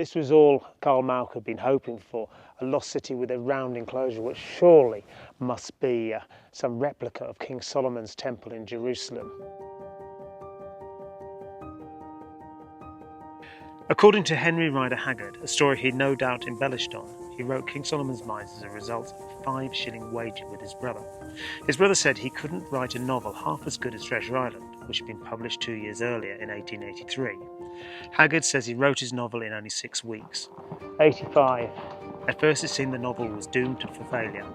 This was all Karl Malk had been hoping for, a lost city with a round enclosure, which surely must be some replica of King Solomon's temple in Jerusalem. According to Henry Rider Haggard, a story he no doubt embellished on, he wrote King Solomon's Mines as a result of a 5-shilling wager with his brother. His brother said he couldn't write a novel half as good as Treasure Island, which had been published 2 years earlier in 1883. Haggard says he wrote his novel in only 6 weeks. 85. At first it seemed the novel was doomed for failure.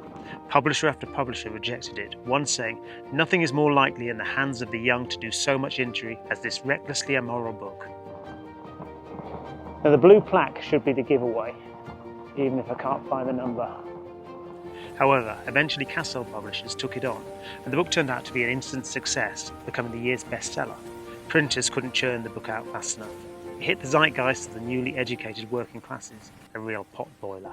Publisher after publisher rejected it, one saying, "Nothing is more likely in the hands of the young to do so much injury as this recklessly immoral book." Now the blue plaque should be the giveaway, even if I can't find the number. However, eventually Cassell Publishers took it on, and the book turned out to be an instant success, becoming the year's bestseller. Printers couldn't churn the book out fast enough. It hit the zeitgeist of the newly educated working classes, a real pot boiler.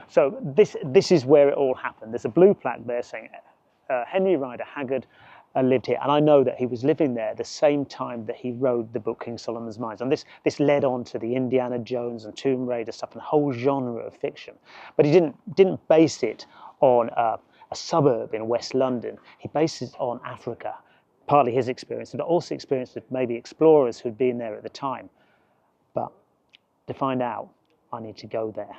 So this is where it all happened. There's a blue plaque there saying Henry Rider Haggard lived here, and I know that he was living there the same time that he wrote the book King Solomon's Mines, and this led on to the Indiana Jones and Tomb Raider stuff and a whole genre of fiction. But he didn't base it on a suburb in West London. He based it on Africa, partly his experience, but also experience of maybe explorers who'd been there at the time. But to find out, I need to go there.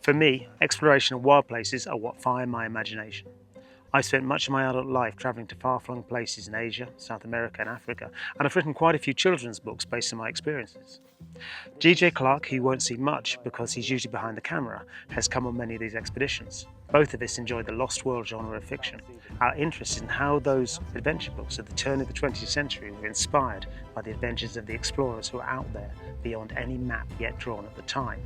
For me, exploration of wild places are what fire my imagination. I've spent much of my adult life travelling to far-flung places in Asia, South America and Africa, and I've written quite a few children's books based on my experiences. G.J. Clarke, who you won't see much because he's usually behind the camera, has come on many of these expeditions. Both of us enjoy the lost world genre of fiction. Our interest in how those adventure books at the turn of the 20th century were inspired by the adventures of the explorers who were out there beyond any map yet drawn at the time.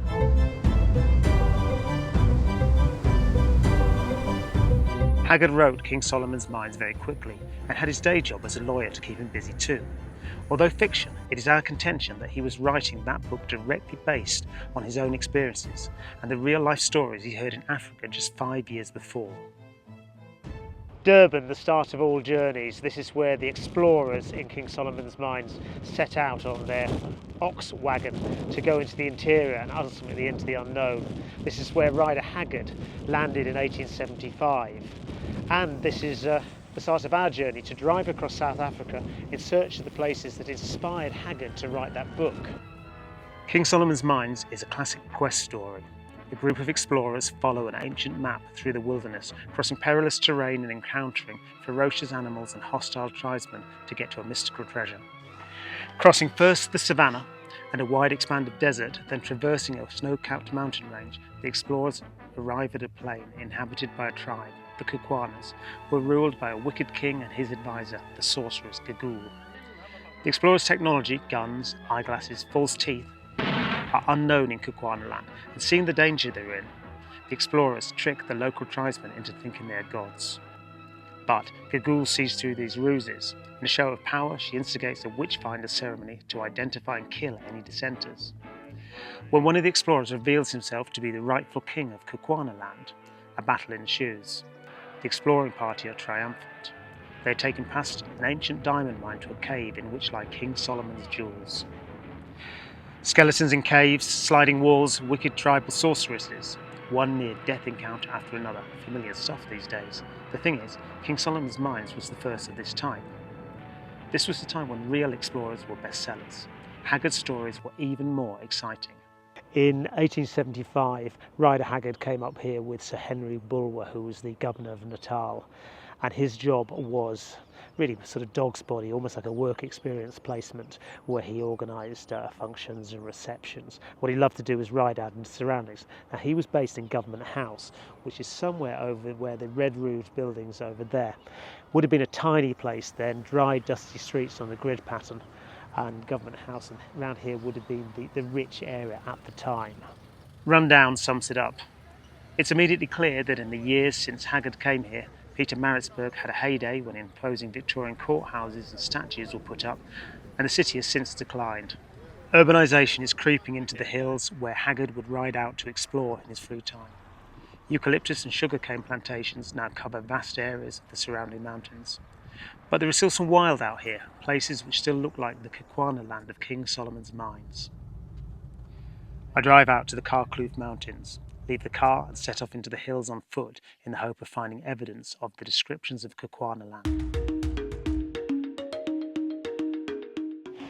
Haggard wrote King Solomon's Mines very quickly and had his day job as a lawyer to keep him busy too. Although fiction, it is our contention that he was writing that book directly based on his own experiences and the real-life stories he heard in Africa just 5 years before. Durban, the start of all journeys. This is where the explorers in King Solomon's Mines set out on their ox wagon to go into the interior and ultimately into the unknown. This is where Rider Haggard landed in 1875. And this is the start of our journey to drive across South Africa in search of the places that inspired Haggard to write that book. King Solomon's Mines is a classic quest story. A group of explorers follow an ancient map through the wilderness, crossing perilous terrain and encountering ferocious animals and hostile tribesmen to get to a mystical treasure. Crossing first the savannah and a wide expanse of desert, then traversing a snow-capped mountain range, the explorers arrive at a plain inhabited by a tribe, the Kukwanas, who were ruled by a wicked king and his advisor, the sorceress Gagool. The explorers' technology, guns, eyeglasses, false teeth, are unknown in Kukwana land, and seeing the danger they're in, the explorers trick the local tribesmen into thinking they are gods. But Gagool sees through these ruses. In a show of power, she instigates a witch-finder ceremony to identify and kill any dissenters. When one of the explorers reveals himself to be the rightful king of Kukwana land, a battle ensues. The exploring party are triumphant. They are taken past an ancient diamond mine to a cave in which lie King Solomon's jewels. Skeletons in caves, sliding walls, wicked tribal sorceresses, one near-death encounter after another, familiar stuff these days. The thing is, King Solomon's Mines was the first of this type. This was the time when real explorers were bestsellers. Haggard's stories were even more exciting. In 1875, Rider Haggard came up here with Sir Henry Bulwer, who was the governor of Natal, and his job was really sort of dog's body, almost like a work experience placement, where he organised functions and receptions. What he loved to do was ride out into surroundings. Now, he was based in Government House, which is somewhere over where the red-roofed buildings over there. Would have been a tiny place then, dry, dusty streets on the grid pattern, and Government House and around here would have been the rich area at the time. Rundown sums it up. It's immediately clear that in the years since Haggard came here, Peter Maritzburg had a heyday when imposing Victorian courthouses and statues were put up, and the city has since declined. Urbanisation is creeping into the hills where Haggard would ride out to explore in his free time. Eucalyptus and sugarcane plantations now cover vast areas of the surrounding mountains. But there is still some wild out here, places which still look like the Kukwana land of King Solomon's mines. I drive out to the Karkloof Mountains, leave the car and set off into the hills on foot in the hope of finding evidence of the descriptions of Kukwana land.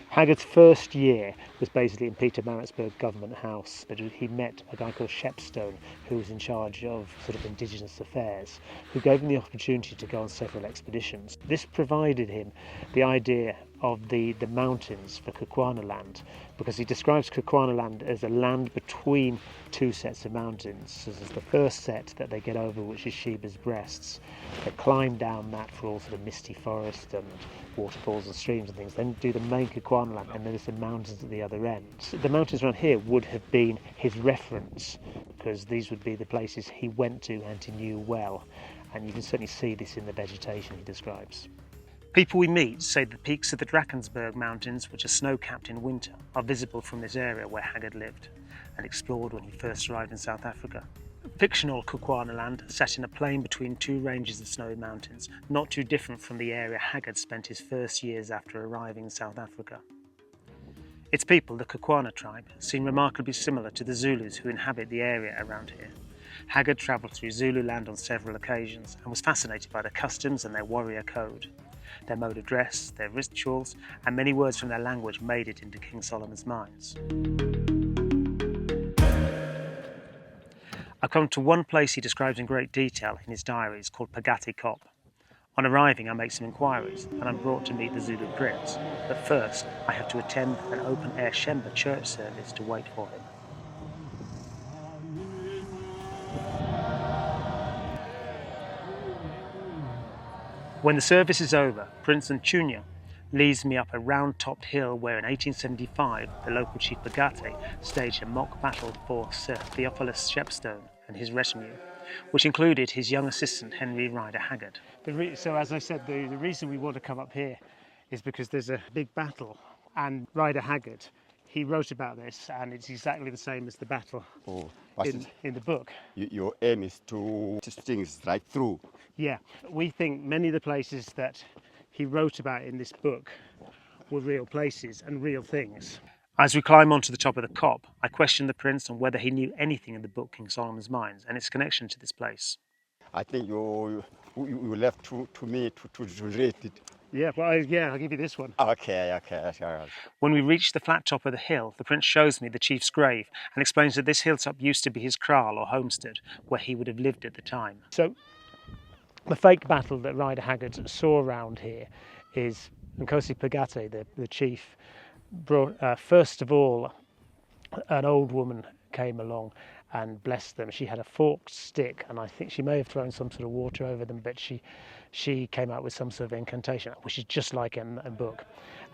Haggard's first year was basically in Pietermaritzburg Government House, but he met a guy called Shepstone, who was in charge of sort of indigenous affairs, who gave him the opportunity to go on several expeditions. This provided him the idea of the mountains for Kukwana land, because he describes Kukwana land as a land between two sets of mountains. So there's the first set that they get over, which is Sheba's Breasts. They climb down that for all sort of misty forest and waterfalls and streams and things, then do the main Kukwana land, and then there's the mountains at the other end. So the mountains around here would have been his reference, because these would be the places he went to and he knew well, and you can certainly see this in the vegetation he describes. People we meet say the peaks of the Drakensberg Mountains, which are snow-capped in winter, are visible from this area where Haggard lived and explored when he first arrived in South Africa. Fictional Kukwana land sat in a plain between two ranges of snowy mountains, not too different from the area Haggard spent his first years after arriving in South Africa. Its people, the Kukwana tribe, seem remarkably similar to the Zulus who inhabit the area around here. Haggard travelled through Zulu land on several occasions and was fascinated by their customs and their warrior code. Their mode of dress, their rituals, and many words from their language made it into King Solomon's mines. I've come to one place he describes in great detail in his diaries called Pagati Kop. On arriving, I make some inquiries and I'm brought to meet the Zulu prince, but first I have to attend an open-air Shemba church service to wait for him. When the service is over, Prince Nchunya leads me up a round-topped hill where in 1875 the local chief Pagate staged a mock battle for Sir Theophilus Shepstone and his retinue, which included his young assistant Henry Rider Haggard. So as I said, the reason we want to come up here is because there's a big battle, and Rider Haggard, he wrote about this, and it's exactly the same as the battle in the book. Your aim is to see things right through. Yeah, we think many of the places that he wrote about in this book were real places and real things. As we climb onto the top of the Kop, I question the prince on whether he knew anything in the book King Solomon's Mines and its connection to this place. I think you left to me to read it. Yeah, well, I'll give you this one. Okay. When we reach the flat top of the hill, the prince shows me the chief's grave and explains that this hilltop used to be his kraal or homestead, where he would have lived at the time. So the fake battle that Rider Haggard saw around here is Nkosi Pagate, the chief, brought, first of all, an old woman came along and blessed them. She had a forked stick, and I think she may have thrown some sort of water over them, but she came out with some sort of incantation, which is just like in a book.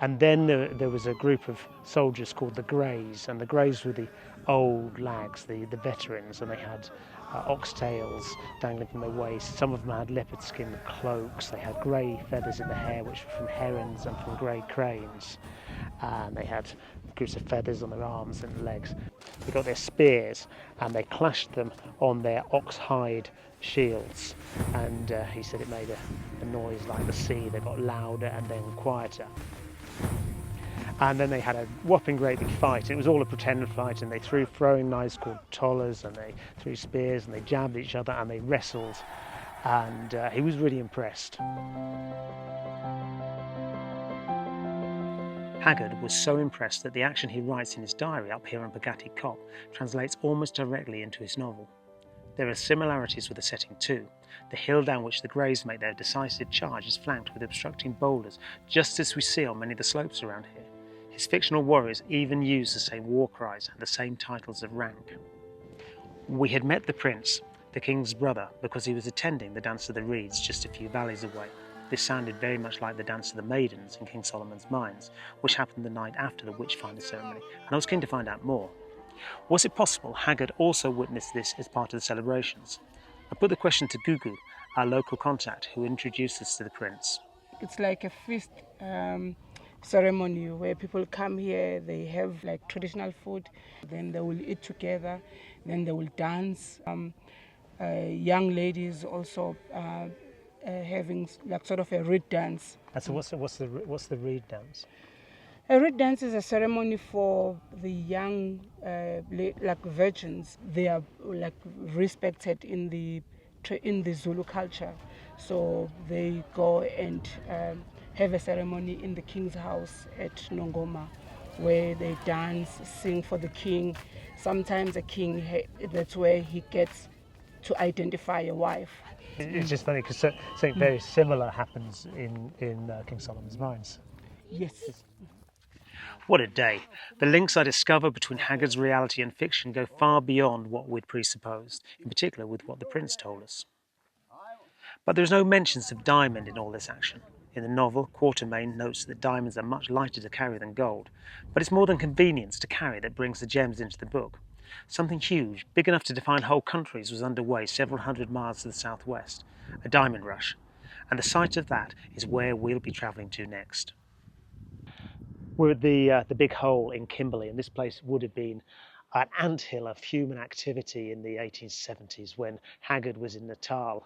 And then there was a group of soldiers called the Greys, and the Greys were the old lags, the veterans, and they had oxtails dangling from their waist. Some of them had leopard skin cloaks. They had grey feathers in the hair, which were from herons and from grey cranes. And they had groups of feathers on their arms and legs. They got their spears and they clashed them on their ox-hide shields. And he said it made a noise like the sea. They got louder and then quieter. And then they had a whopping great big fight. It was all a pretend fight, and they threw throwing knives called tollers, and they threw spears, and they jabbed each other, and they wrestled. And he was really impressed. Haggard was so impressed that the action he writes in his diary up here on Pagati Kop translates almost directly into his novel. There are similarities with the setting too. The hill down which the Greys make their decisive charge is flanked with obstructing boulders, just as we see on many of the slopes around here. His fictional warriors even use the same war cries and the same titles of rank. We had met the prince, the king's brother, because he was attending the Dance of the Reeds just a few valleys away. This sounded very much like the Dance of the Maidens in King Solomon's Mines, which happened the night after the witch-finder ceremony, and I was keen to find out more. Was it possible Haggard also witnessed this as part of the celebrations? I put the question to Gugu, our local contact, who introduced us to the prince. It's like a feast ceremony where people come here, they have like traditional food, then they will eat together, then they will dance. young ladies also having like sort of a reed dance. And so what's the reed dance? A reed dance is a ceremony for the young, like virgins. They are like respected in the Zulu culture, so they go and have a ceremony in the king's house at Nongoma, where they dance, sing for the king. Sometimes a king, that's where he gets to identify a wife. It's just funny because something very similar happens in King Solomon's Mines. Yes. What a day. The links I discover between Haggard's reality and fiction go far beyond what we'd presupposed, in particular with what the prince told us. But there's no mentions of diamond in all this action. In the novel, Quatermain notes that diamonds are much lighter to carry than gold, but it's more than convenience to carry that brings the gems into the book. Something huge, big enough to define whole countries, was underway several hundred miles to the southwest, a diamond rush, and the site of that is where we'll be travelling to next. We're at the big hole in Kimberley, and this place would have been an anthill of human activity in the 1870s when Haggard was in Natal.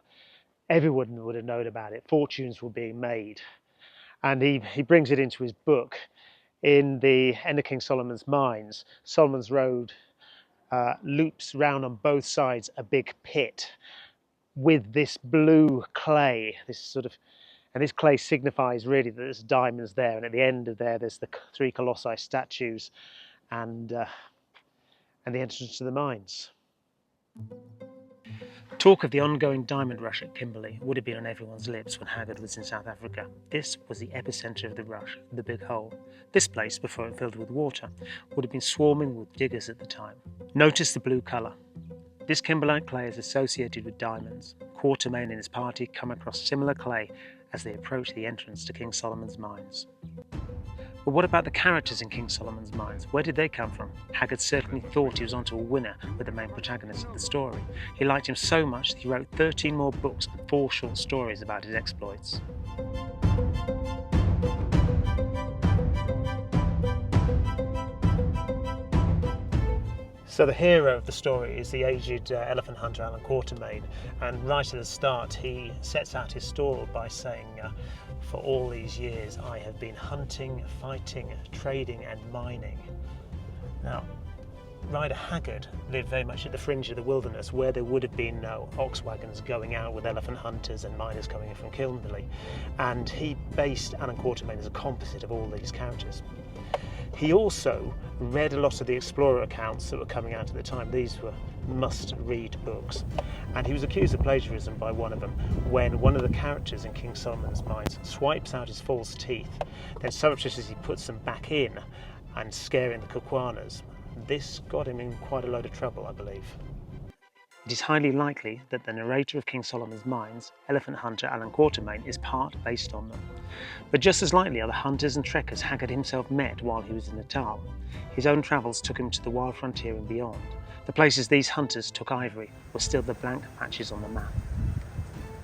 Everyone would have known about it. Fortunes were being made, and he brings it into his book. In the end of King Solomon's Mines, Solomon's Road loops round on both sides a big pit with this blue clay, and this clay signifies really that there's diamonds there, and at the end of there's the three colossi statues and the entrance to the mines. Talk of the ongoing diamond rush at Kimberley would have been on everyone's lips when Haggard was in South Africa. This was the epicentre of the rush, the big hole. This place, before it filled with water, would have been swarming with diggers at the time. Notice the blue colour. This kimberlite clay is associated with diamonds. Quatermain and his party come across similar clay as they approach the entrance to King Solomon's Mines. But what about the characters in King Solomon's Mines? Where did they come from? Haggard certainly thought he was onto a winner with the main protagonist of the story. He liked him so much that he wrote 13 more books and 4 short stories about his exploits. So the hero of the story is the aged elephant hunter Alan Quatermain, and right at the start he sets out his story by saying, for all these years I have been hunting, fighting, trading and mining. Now, Rider Haggard lived very much at the fringe of the wilderness where there would have been no ox wagons going out with elephant hunters and miners coming in from Kimberley, and he based Alan Quatermain as a composite of all these characters. He also read a lot of the explorer accounts that were coming out at the time. These were must-read books. And he was accused of plagiarism by one of them when one of the characters in King Solomon's Mines swipes out his false teeth, then surreptitiously puts them back in and scaring the Kukwanas. This got him in quite a load of trouble, I believe. It is highly likely that the narrator of King Solomon's Mines, elephant hunter Alan Quatermain, is part based on them. But just as likely are the hunters and trekkers Haggard himself met while he was in Natal. His own travels took him to the wild frontier and beyond. The places these hunters took ivory were still the blank patches on the map.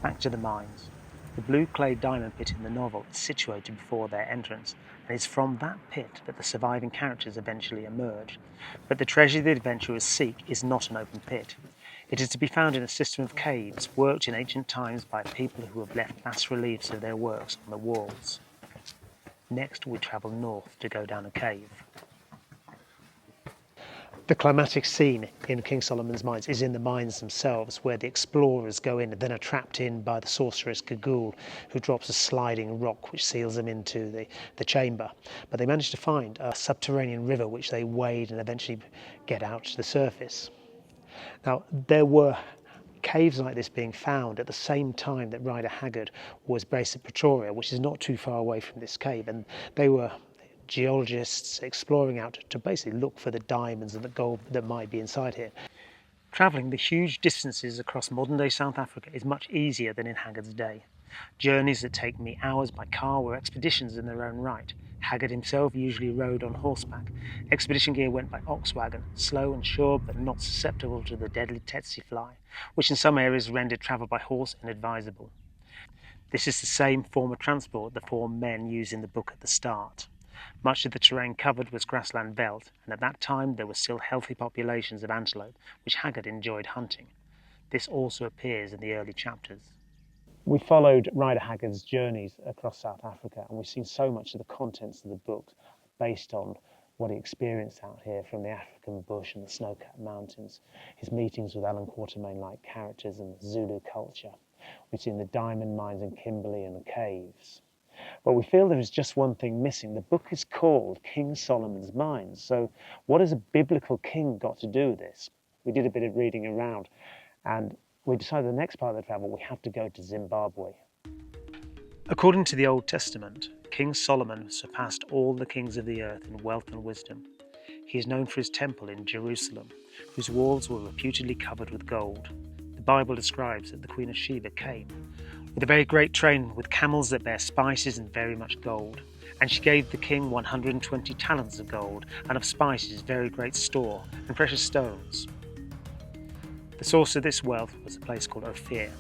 Back to the mines. The blue clay diamond pit in the novel is situated before their entrance, and it's from that pit that the surviving characters eventually emerge. But the treasure the adventurers seek is not an open pit. It is to be found in a system of caves worked in ancient times by people who have left bas reliefs of their works on the walls. Next we travel north to go down a cave. The climatic scene in King Solomon's Mines is in the mines themselves, where the explorers go in and then are trapped in by the sorceress Gagul, who drops a sliding rock which seals them into the chamber. But they manage to find a subterranean river which they wade and eventually get out to the surface. Now, there were caves like this being found at the same time that Rider Haggard was based at Pretoria, which is not too far away from this cave, and they were geologists exploring out to basically look for the diamonds and the gold that might be inside here. Travelling the huge distances across modern-day South Africa is much easier than in Haggard's day. Journeys that take me hours by car were expeditions in their own right. Haggard himself usually rode on horseback. Expedition gear went by ox wagon, slow and sure but not susceptible to the deadly tsetse fly, which in some areas rendered travel by horse inadvisable. This is the same form of transport the 4 men use in the book at the start. Much of the terrain covered was grassland veldt, and at that time there were still healthy populations of antelope, which Haggard enjoyed hunting. This also appears in the early chapters. We followed Rider Haggard's journeys across South Africa, and we've seen so much of the contents of the book based on what he experienced out here from the African bush and the snow-capped mountains, his meetings with Allan Quatermain-like characters and the Zulu culture. We've seen the diamond mines in Kimberley and the caves. But we feel there is just one thing missing. The book is called King Solomon's Mines. So what has a biblical king got to do with this? We did a bit of reading around, and we decided the next part of the travel we have to go to Zimbabwe. According to the Old Testament, King Solomon surpassed all the kings of the earth in wealth and wisdom. He is known for his temple in Jerusalem, whose walls were reputedly covered with gold. The Bible describes that the Queen of Sheba came with a very great train with camels that bear spices and very much gold. And she gave the king 120 talents of gold, and of spices very great store, and precious stones. The source of this wealth was a place called Ophir,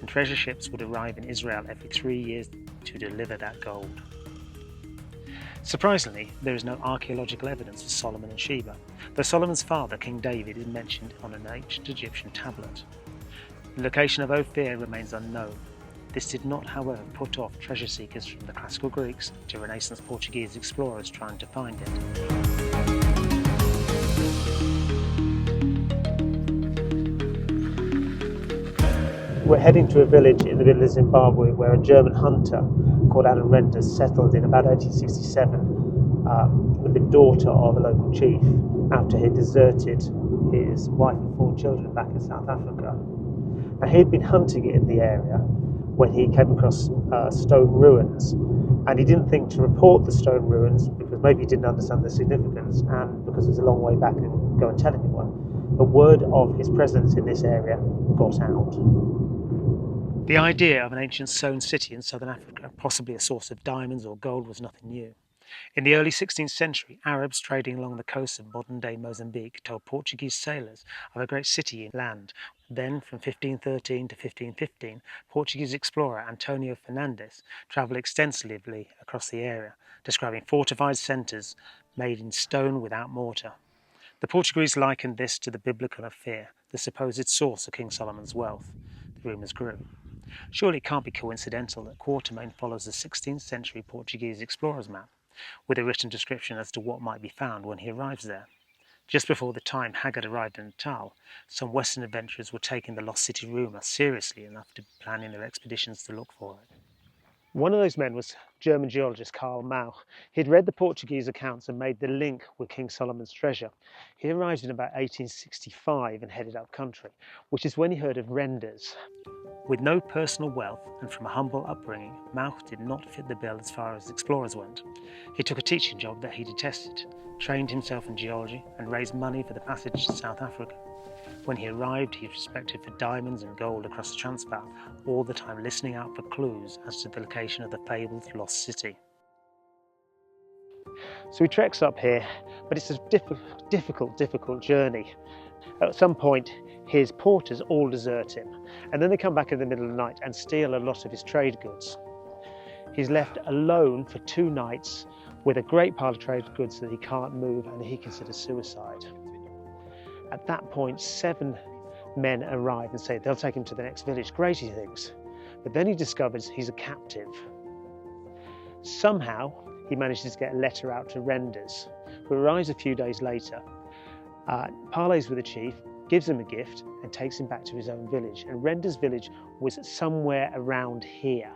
and treasure ships would arrive in Israel every 3 years to deliver that gold. Surprisingly, there is no archaeological evidence of Solomon and Sheba, though Solomon's father, King David, is mentioned on an ancient Egyptian tablet. The location of Ophir remains unknown. This did not, however, put off treasure seekers from the classical Greeks to Renaissance Portuguese explorers trying to find it. We're heading to a village in the middle of Zimbabwe where a German hunter called Alan Renders settled in about 1867 with the daughter of a local chief after he deserted his wife and 4 children back in South Africa. Now, he'd been hunting in the area when he came across stone ruins, and he didn't think to report the stone ruins because maybe he didn't understand the significance and because it was a long way back and go and tell anyone. The word of his presence in this area got out. The idea of an ancient stone city in southern Africa, possibly a source of diamonds or gold, was nothing new. In the early 16th century, Arabs trading along the coast of modern-day Mozambique told Portuguese sailors of a great city inland. Then, from 1513 to 1515, Portuguese explorer Antonio Fernandes travelled extensively across the area, describing fortified centres made in stone without mortar. The Portuguese likened this to the biblical Ophir, the supposed source of King Solomon's wealth. The rumours grew. Surely it can't be coincidental that Quatermain follows the 16th century Portuguese explorer's map, with a written description as to what might be found when he arrives there. Just before the time Haggard arrived in Natal, some Western adventurers were taking the lost city rumour seriously enough to be planning their expeditions to look for it. One of those men was German geologist Karl Mauch. He'd read the Portuguese accounts and made the link with King Solomon's treasure. He arrived in about 1865 and headed up country, which is when he heard of Renders. With no personal wealth and from a humble upbringing, Mauch did not fit the bill as far as explorers went. He took a teaching job that he detested, trained himself in geology and raised money for the passage to South Africa. When he arrived, he prospected for diamonds and gold across the Transvaal, all the time listening out for clues as to the location of the fabled lost city. So he treks up here, but it's a difficult journey. At some point, his porters all desert him, and then they come back in the middle of the night and steal a lot of his trade goods. He's left alone for 2 nights with a great pile of trade goods that he can't move and he considers suicide. At that point, 7 men arrive and say they'll take him to the next village. Great, he thinks. But then he discovers he's a captive. Somehow, he manages to get a letter out to Renders, who arrives a few days later, parleys with the chief, gives him a gift and takes him back to his own village. And Renders' village was somewhere around here.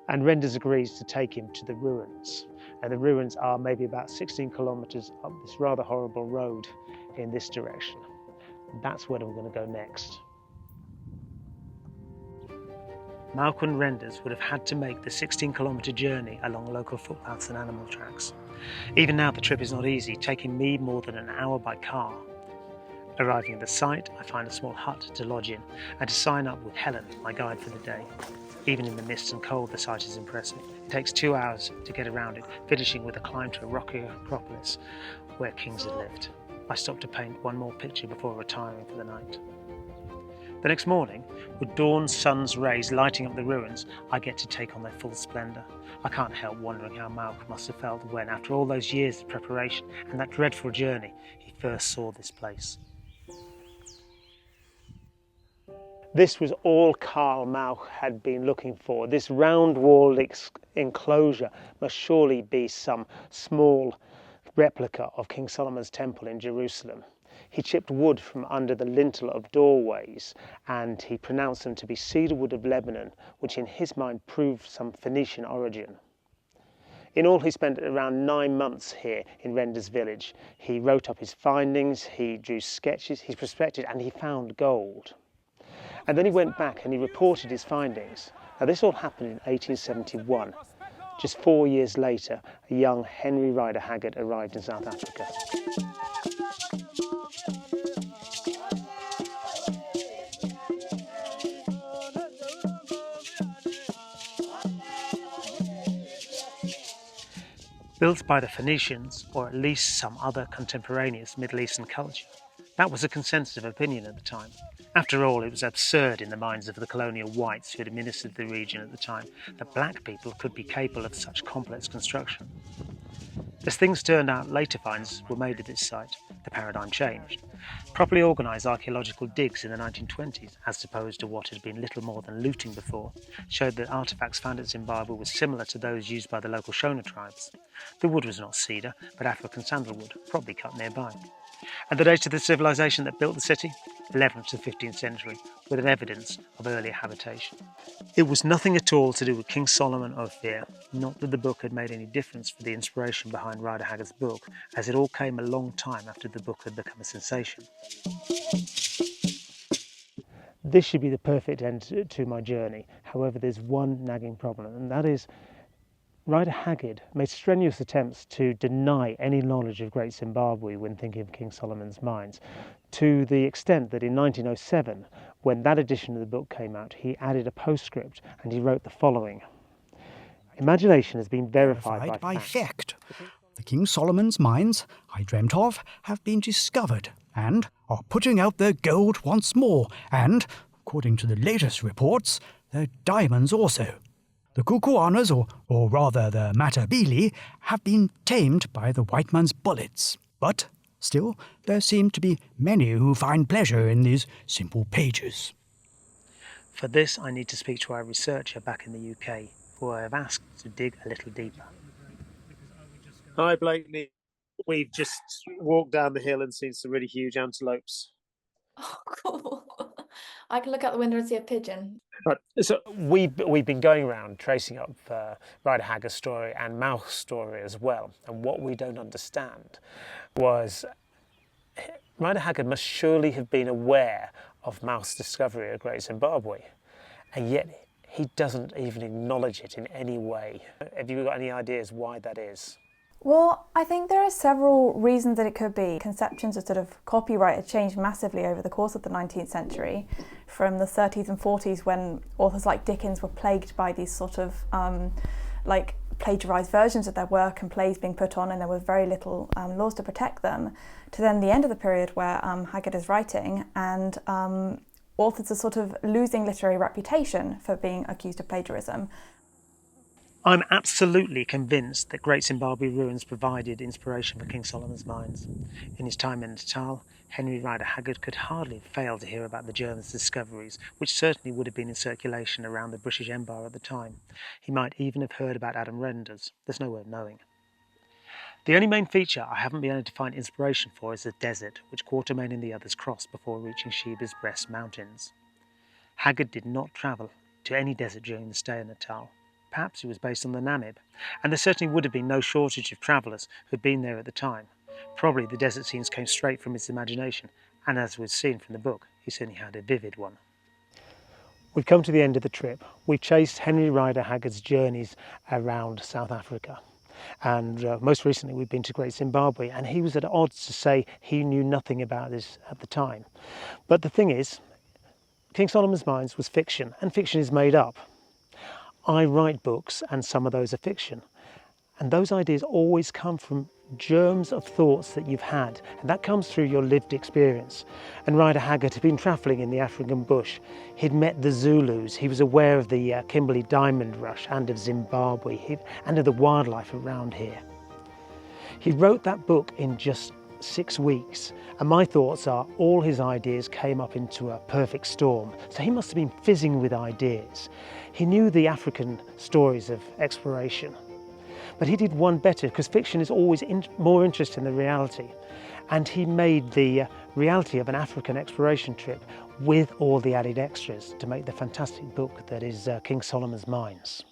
And Renders agrees to take him to the ruins. And the ruins are maybe about 16 kilometres up this rather horrible road in this direction. That's where we're going to go next. Mauch and Renders would have had to make the 16-kilometre journey along local footpaths and animal tracks. Even now the trip is not easy, taking me more than an hour by car. Arriving at the site, I find a small hut to lodge in and to sign up with Helen, my guide for the day. Even in the mist and cold, the site is impressive. It takes 2 hours to get around it, finishing with a climb to a rocky acropolis where kings had lived. I stopped to paint one more picture before retiring for the night. The next morning, with dawn's sun's rays lighting up the ruins, I get to take on their full splendour. I can't help wondering how Mauch must have felt when, after all those years of preparation and that dreadful journey, he first saw this place. This was all Karl Mauch had been looking for. This round-walled enclosure must surely be some small replica of King Solomon's temple in Jerusalem. He chipped wood from under the lintel of doorways, and he pronounced them to be cedar wood of Lebanon, which in his mind proved some Phoenician origin. In all, he spent around 9 months here in Renders village. He wrote up his findings, he drew sketches, he prospected, and he found gold. And then he went back and he reported his findings. Now, this all happened in 1871. Just 4 years later, a young Henry Rider Haggard arrived in South Africa. Built by the Phoenicians, or at least some other contemporaneous Middle Eastern culture, that was a consensus of opinion at the time. After all, it was absurd in the minds of the colonial whites who had administered the region at the time that black people could be capable of such complex construction. As things turned out, later finds were made at this site. The paradigm changed. Properly organised archaeological digs in the 1920s, as opposed to what had been little more than looting before, showed that artefacts found at Zimbabwe were similar to those used by the local Shona tribes. The wood was not cedar, but African sandalwood, probably cut nearby. And the date of the civilization that built the city? 11th to 15th century, with an evidence of earlier habitation. It was nothing at all to do with King Solomon of Fear, not that the book had made any difference for the inspiration behind Rider Haggard's book, as it all came a long time after the book had become a sensation. This should be the perfect end to my journey. However, there's one nagging problem, and that is Rider Haggard made strenuous attempts to deny any knowledge of Great Zimbabwe when thinking of King Solomon's Mines, to the extent that in 1907, when that edition of the book came out, he added a postscript and he wrote the following. Imagination has been verified by fact. The King Solomon's mines I dreamt of have been discovered and are putting out their gold once more, and, according to the latest reports, their diamonds also. The Kukuanas, or rather the Matabele, have been tamed by the white man's bullets. But still, there seem to be many who find pleasure in these simple pages. For this, I need to speak to our researcher back in the UK, who I have asked to dig a little deeper. Hi, Blakeney. We've just walked down the hill and seen some really huge antelopes. Oh, cool. I can look out the window and see a pigeon. Right. So we've been going around tracing up Rider Haggard's story and Mauch's story as well. And what we don't understand was Rider Haggard must surely have been aware of Mauch's discovery of Great Zimbabwe, and yet he doesn't even acknowledge it in any way. Have you got any ideas why that is? Well, I think there are several reasons that it could be. Conceptions of sort of copyright had changed massively over the course of the 19th century, from the 30s and 40s when authors like Dickens were plagued by these sort of like plagiarised versions of their work and plays being put on, and there was very little laws to protect them, to then the end of the period where Haggard is writing, and authors are sort of losing literary reputation for being accused of plagiarism. I'm absolutely convinced that Great Zimbabwe ruins provided inspiration for King Solomon's Mines. In his time in Natal, Henry Rider Haggard could hardly have failed to hear about the Germans' discoveries, which certainly would have been in circulation around the British Empire at the time. He might even have heard about Adam Renders. There's no way of knowing. The only main feature I haven't been able to find inspiration for is the desert, which Quatermain and the others crossed before reaching Sheba's Breast Mountains. Haggard did not travel to any desert during the stay in Natal. Perhaps it was based on the Namib, and there certainly would have been no shortage of travellers who'd been there at the time. Probably the desert scenes came straight from his imagination, and as we've seen from the book, he certainly had a vivid one. We've come to the end of the trip. We've chased Henry Rider Haggard's journeys around South Africa, and most recently we've been to Great Zimbabwe, and he was at odds to say he knew nothing about this at the time. But the thing is, King Solomon's Mines was fiction, and fiction is made up. I write books, and some of those are fiction. And those ideas always come from germs of thoughts that you've had, and that comes through your lived experience. And Rider Haggard had been travelling in the African bush. He'd met the Zulus. He was aware of the Kimberley Diamond Rush and of Zimbabwe and of the wildlife around here. He wrote that book in just 6 weeks, and my thoughts are all his ideas came up into a perfect storm. So he must have been fizzing with ideas. He knew the African stories of exploration, but he did one better, because fiction is always more interesting than reality. And he made the reality of an African exploration trip with all the added extras to make the fantastic book that is King Solomon's Mines.